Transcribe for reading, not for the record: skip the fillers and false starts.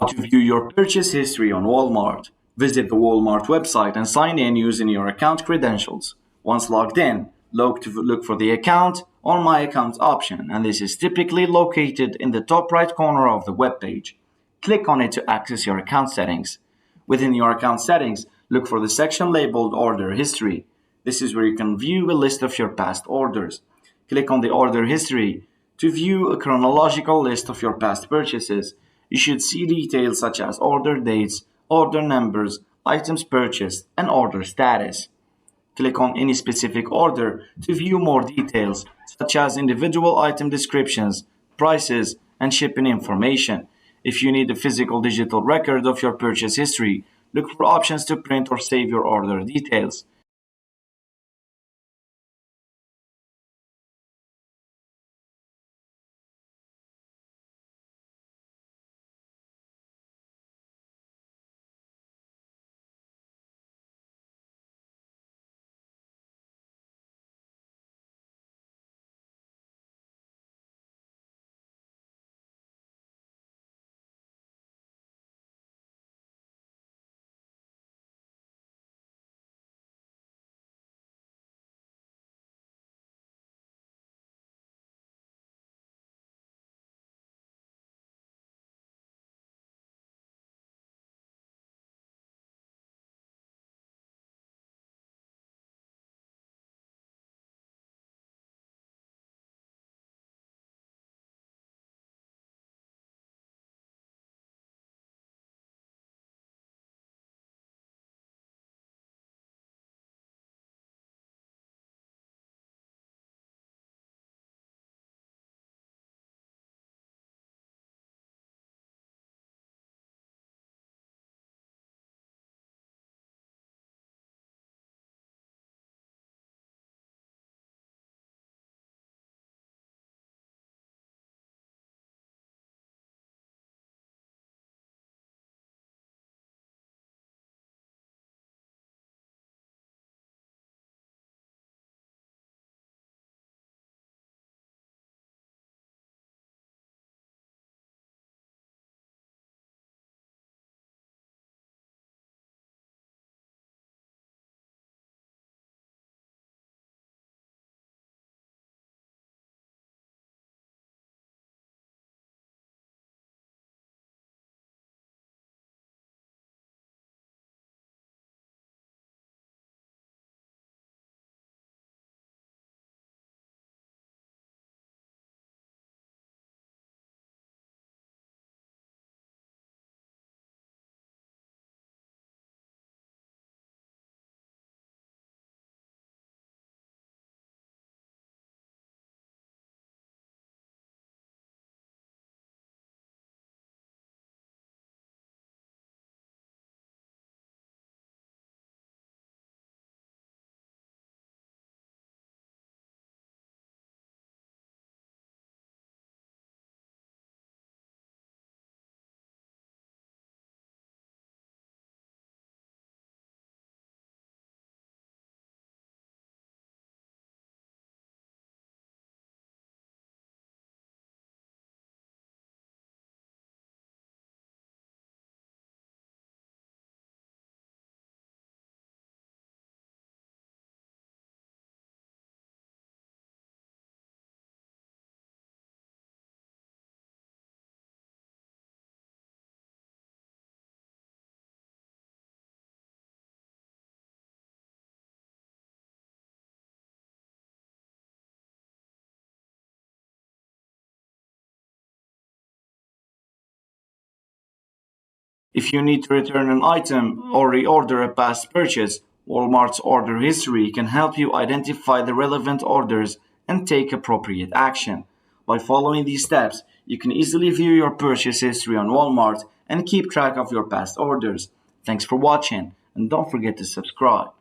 to view your purchase history on Walmart. Visit the Walmart website and sign in using your account credentials. Once logged in, look for the account or My Account option, and this is typically located in the top right corner of the web page. Click on it to access your account settings. Within your account settings, look for the section labeled Order History. This is where you can view a list of your past orders. Click on the Order History to view a chronological list of your past purchases. You should see details such as order dates, order numbers, items purchased, and order status. Click on any specific order to view more details, such as individual item descriptions, prices, and shipping information. If you need a physical digital record of your purchase history, look for options to print or save your order details. If you need to return an item or reorder a past purchase, Walmart's order history can help you identify the relevant orders and take appropriate action. By following these steps, you can easily view your purchase history on Walmart and keep track of your past orders. Thanks for watching, and don't forget to subscribe.